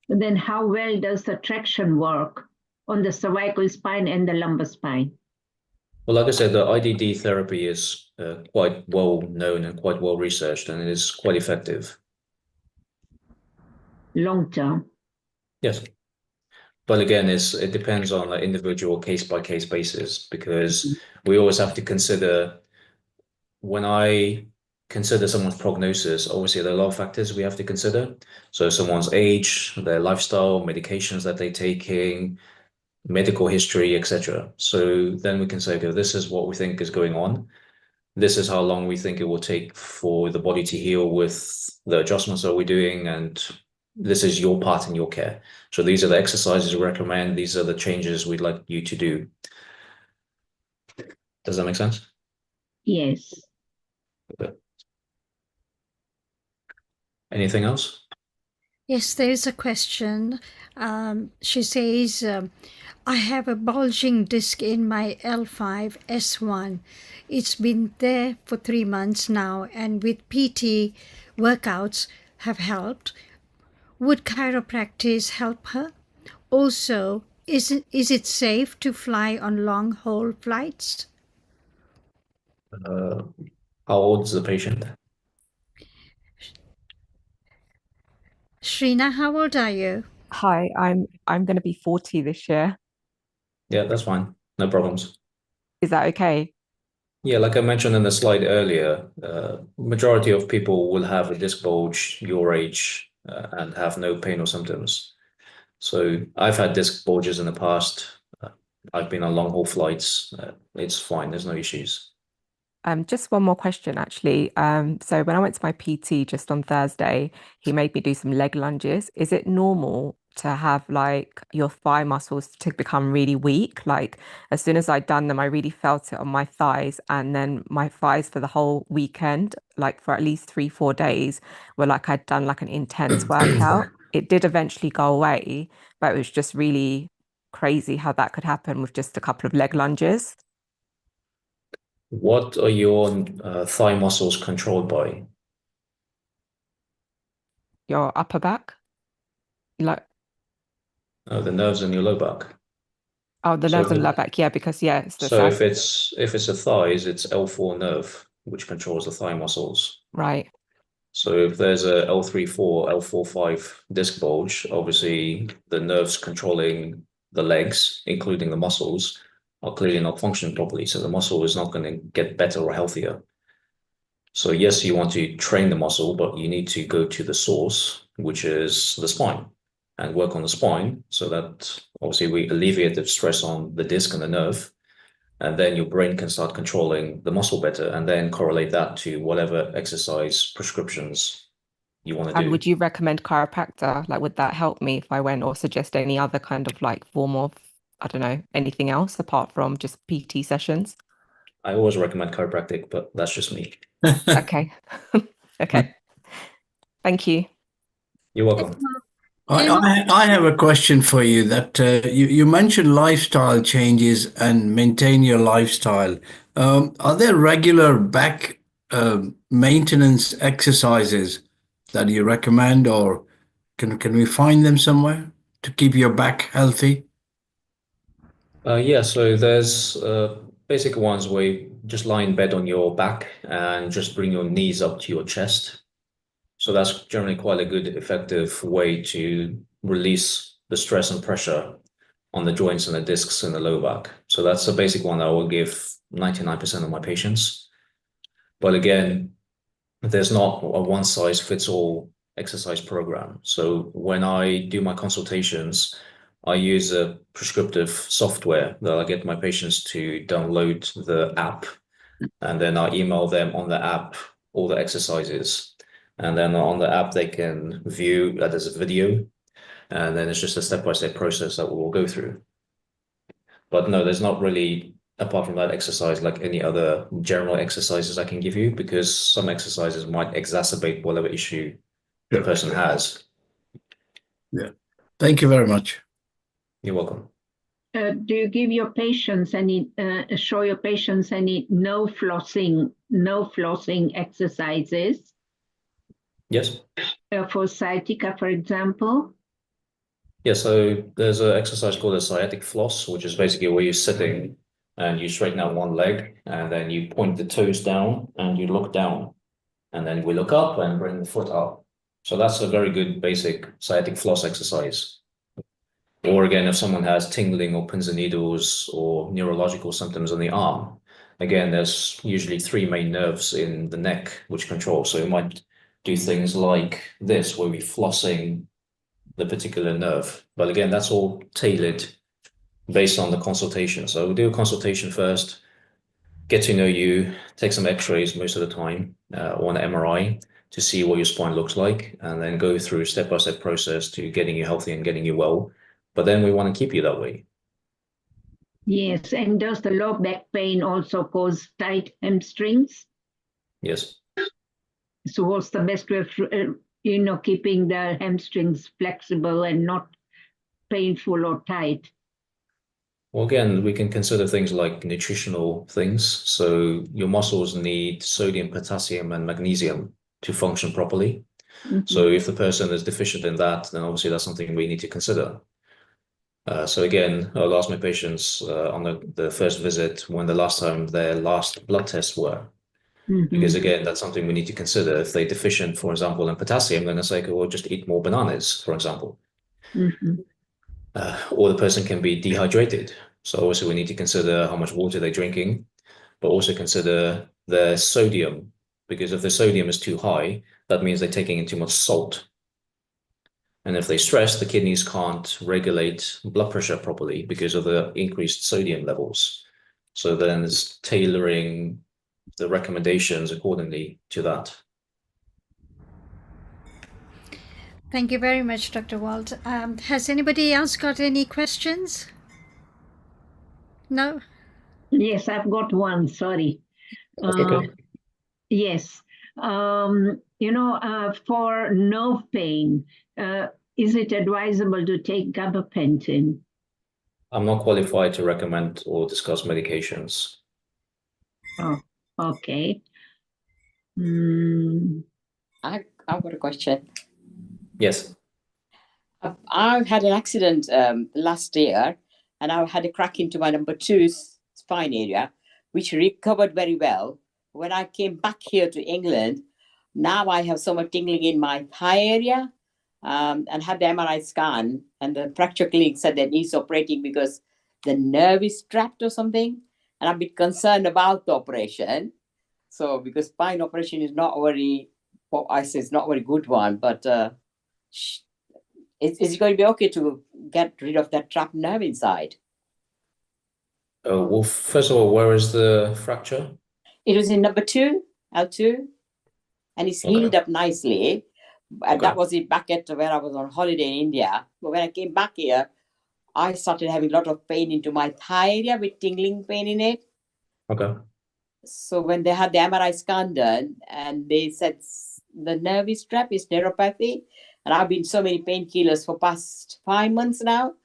Then how well does the traction work on the cervical spine and the lumbar spine? Well, like I said, the IDD therapy is quite well known and quite well researched, and it is quite effective. Long term. Yes. But again, it depends on an individual case-by-case basis, because we always have to consider, when I consider someone's prognosis, obviously there are a lot of factors we have to consider. So someone's age, their lifestyle, medications that they're taking, medical history, etc. So then we can say, okay, this is what we think is going on. This is how long we think it will take for the body to heal with the adjustments that we're doing, and this is your part in your care. So these are the exercises we recommend. These are the changes we'd like you to do. Does that make sense? Yes. Okay. Anything else? Yes, there is a question. She says, I have a bulging disc in my L5 S1. It's been there for 3 months now, and with PT workouts have helped. Would chiropractic help her? Also, is it safe to fly on long haul flights? How old is the patient? Shrina, how old are you? Hi, I'm going to be 40 this year. Yeah, that's fine. No problems. Is that okay? Yeah, like I mentioned in the slide earlier, majority of people will have a disc bulge your age and have no pain or symptoms. So I've had disc bulges in the past. I've been on long haul flights. It's fine. There's no issues. Just one more question, actually. So when I went to my PT just on Thursday, he made me do some leg lunges. Is it normal to have like your thigh muscles to become really weak? Like as soon as I'd done them, I really felt it on my thighs, and then my thighs for the whole weekend, like for at least 3-4 days, were like I'd done like an intense workout. It did eventually go away, but it was just really crazy how that could happen with just a couple of leg lunges. What are your thigh muscles controlled by? Your upper back, like The nerves in your low back. oh, the So nerves if on the lower it- back, yeah, because yeah, it's the So if sciatic, it's a thighs, it's L4 nerve, which controls the thigh muscles. right? So if there's a L3-4, L4-5 disc bulge, obviously the nerves controlling the legs, including the muscles, are clearly not functioning properly. So the muscle is not going to get better or healthier. So yes, you want to train the muscle, but you need to go to the source. which is the spine, and work on the spine so that obviously we alleviate the stress on the disc and the nerve. And then your brain can start controlling the muscle better, and then correlate that to whatever exercise prescriptions you want to And do. would you recommend chiropractor? Like, would that help me if I went, or suggest any other kind of like form of, I don't know, anything else apart from just PT sessions? I always recommend chiropractic, but that's just me. Okay. Okay. Thank you. You're welcome. I have a question for you that you mentioned lifestyle changes and maintain your lifestyle. Are there regular back maintenance exercises that you recommend, or can we find them somewhere to keep your back healthy? Yeah, so there's basic ones where you just lie in bed on your back and just bring your knees up to your chest. So that's generally quite a good, effective way to release the stress and pressure on the joints and the discs in the low back. So that's a basic one that I will give 99% of my patients. But again, there's not a one size fits all exercise program. So when I do my consultations, I use a prescriptive software that I get my patients to download the app, and then I email them on the app all the exercises. And then on the app, they can view that as a video, and then it's just a step-by-step process that we'll go through. But no, there's not really, apart from that exercise, like any other general exercises I can give you, because some exercises might exacerbate whatever issue the person has. Yeah. Thank you very much. You're welcome. Do you give your patients any, show your patients any no flossing exercises? Yes. For sciatica, for example? Yeah, so there's an exercise called a sciatic floss, which is basically where you're sitting and you straighten out one leg, and then you point the toes down and you look down. And then we look up and bring the foot up. So that's a very good basic sciatic floss exercise. Or again, if someone has tingling or pins and needles or neurological symptoms on the arm, again, there's usually three main nerves in the neck which control. So you might do things like this, where we're flossing the particular nerve. But again, that's all tailored based on the consultation. So we'll do a consultation first, get to know you, take some x-rays most of the time, or an MRI to see what your spine looks like, and then go through a step-by-step process to getting you healthy and getting you well. But then we want to keep you that way. Yes, and does the low back pain also cause tight hamstrings? Yes. So what's the best way of, keeping the hamstrings flexible and not painful or tight? Well, again, we can consider things like nutritional things. So your muscles need sodium, potassium, and magnesium to function properly. So if the person is deficient in that, then obviously that's something we need to consider. So again, I'll ask my patients on the first visit when the last time their last blood tests were. Because again, that's something we need to consider. If they're deficient, for example, in potassium, then it's like, well, just eat more bananas, for example. Or the person can be dehydrated. So obviously we need to consider how much water they're drinking, but also consider their sodium, because if the sodium is too high, that means they're taking in too much salt. And if they stress, the kidneys can't regulate blood pressure properly because of the increased sodium levels. So then it's tailoring the recommendations accordingly to that. Thank you very much, Dr. Walt. Has anybody else got any questions? No? Yes, I've got one, sorry. Okay. Yes. For nerve pain, is it advisable to take gabapentin? I'm not qualified to recommend or discuss medications. Oh, okay. I've got a question. Yes. I've had an accident last year, and I had a crack into my number 2 spine area, which recovered very well. When I came back here to England, now I have so much tingling in my thigh area, and had the MRI scan, and the fracture clinic said that needs operating because the nerve is trapped or something, and I'm a bit concerned about the operation. So because spine operation is not very, what I say is not a very good one, but Is it going to be okay to get rid of that trapped nerve inside? Well, first of all, where is the fracture? It was in number 2, L2, and it's healed up nicely. And that was it back at where I was on holiday in India. But when I came back here, I started having a lot of pain into my thigh area with tingling pain in it. Okay. So when they had the MRI scan done, and they said the nerve is trapped, is neuropathy, and I've been so many painkillers for past 5 months now,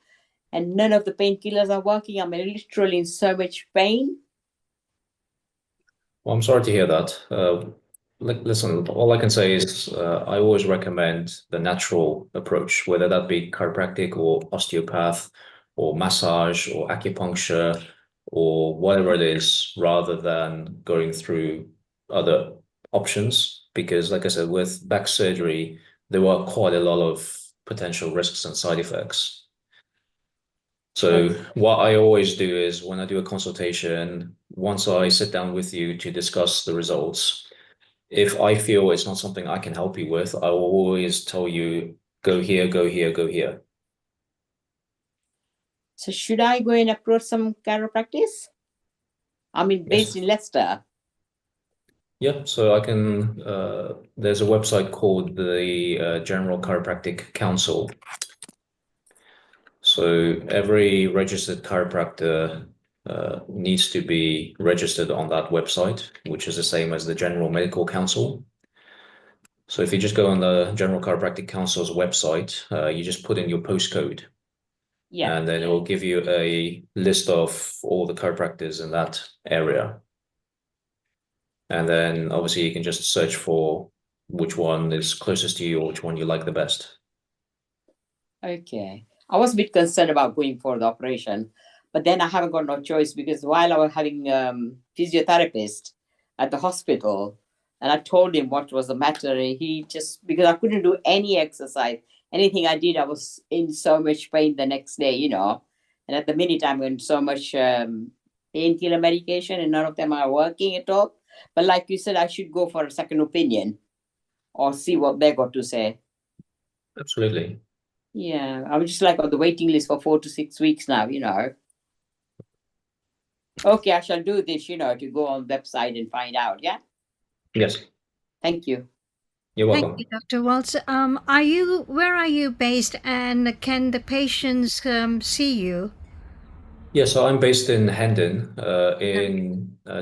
and none of the painkillers are working. I'm literally in so much pain. Well, I'm sorry to hear that. Listen, all I can say is I always recommend the natural approach, whether that be chiropractic or osteopath or massage or acupuncture or whatever it is, rather than going through other options. Because, like I said, with back surgery, there are quite a lot of potential risks and side effects. So what I always do is when I do a consultation, once I sit down with you to discuss the results, if I feel it's not something I can help you with, I will always tell you, go here, go here, go here. So should I go and approach some chiropractors? I mean, based in Leicester. Yeah, so I can, there's a website called the General Chiropractic Council. So every registered chiropractor needs to be registered on that website, which is the same as the General Medical Council. So if you just go on the General Chiropractic Council's website, you just put in your postcode. Yeah. And then it will give you a list of all the chiropractors in that area. And then obviously you can just search for which one is closest to you or which one you like the best. Okay. I was a bit concerned about going for the operation, but then I haven't got no choice because while I was having physiotherapist at the hospital, and I told him what was the matter, he just, because I couldn't do any exercise, anything I did, I was in so much pain the next day, you know. And at the minute, I'm in so much painkiller medication, and none of them are working at all. But like you said, I should go for a second opinion or see what they got to say. Absolutely. Yeah, I'm just like on the waiting list for 4 to 6 weeks now, you know. Okay, I shall do this, you know, to go on the website and find out, yeah? Yes. Thank you. You're welcome. Thank you, Dr. Waltz. Where are you based, and can the patients see you? Yeah, so I'm based in Hendon,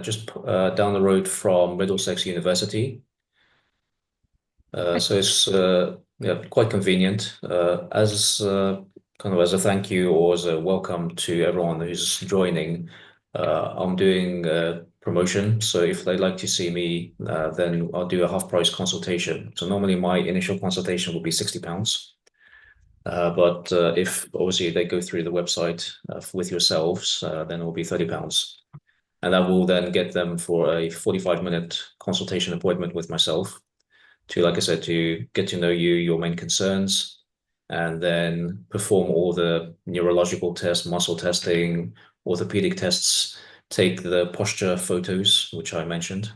just down the road from Middlesex University. So it's yeah, quite convenient. As kind of as a thank you or as a welcome to everyone who's joining, I'm doing a promotion. So if they'd like to see me, then I'll do a half price consultation. So normally my initial consultation will be £60. But if obviously they go through the website with yourselves, then it will be £30. And that will then get them for a 45-minute consultation appointment with myself to, like I said, to get to know you, your main concerns, and then perform all the neurological tests, muscle testing, orthopedic tests, take the posture photos, which I mentioned,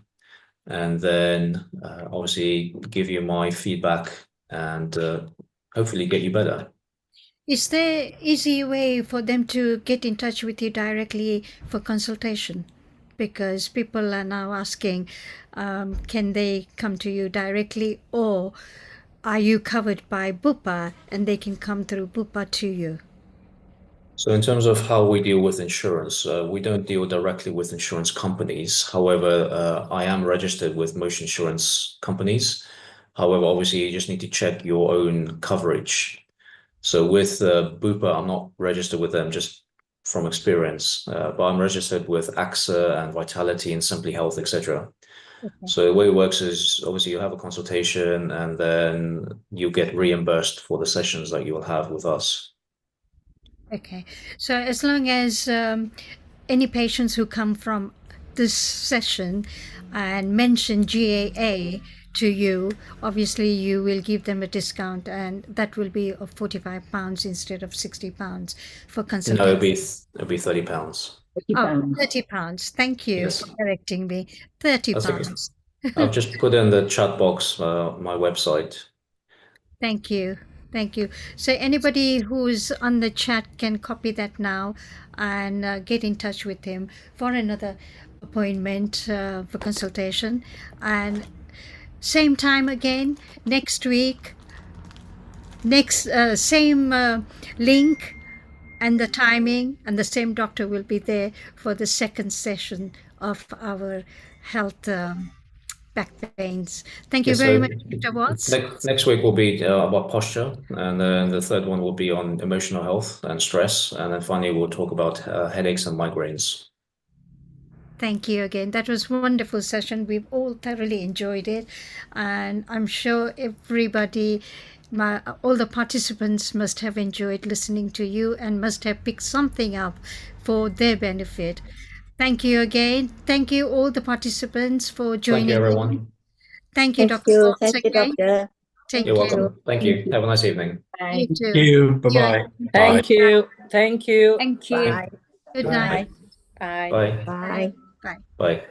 and then obviously give you my feedback and hopefully get you better. Is there easy way for them to get in touch with you directly for consultation? Because people are now asking, can they come to you directly, or are you covered by BUPA and they can come through BUPA to you? So in terms of how we deal with insurance, we don't deal directly with insurance companies. However, I am registered with most insurance companies. However, obviously, you just need to check your own coverage. So with Bupa, I'm not registered with them just from experience, but I'm registered with AXA and Vitality and Simply Health, etc. Okay. So the way it works is obviously you have a consultation and then you get reimbursed for the sessions that you will have with us. Okay, so as long as any patients who come from this session and mention GAA to you, obviously you will give them a discount, and that will be of £45 instead of £60 for consultation. No, it'll be £30. £30. Thank you for correcting me. £30. Okay. I've just put in the chat box my website. Thank you. Thank you. So anybody who's on the chat can copy that now and get in touch with him for another appointment for consultation. And same time again next week. Next same link and the timing, and the same doctor will be there for the second session of our health back pains. Thank you Yes, very so much, Dr. Watts. next week will be about posture, and then the third one will be on emotional health and stress, and then finally we'll talk about headaches and migraines. Thank you again. That was a wonderful session. We've all thoroughly enjoyed it, and I'm sure everybody, all the participants must have enjoyed listening to you and must have picked something up for their benefit. Thank you again. Thank you all the participants for joining. Thank you, in. everyone. Thank you, Thank Dr. you. Watts, Thank you, again. doctor. Take You're care. welcome. Thank you. Have a nice evening. You too. Thank you. Bye-bye. Bye. Thank you. Thank you. Thank you. Bye. Good Bye. night. Bye. Bye. Bye. Bye. Bye.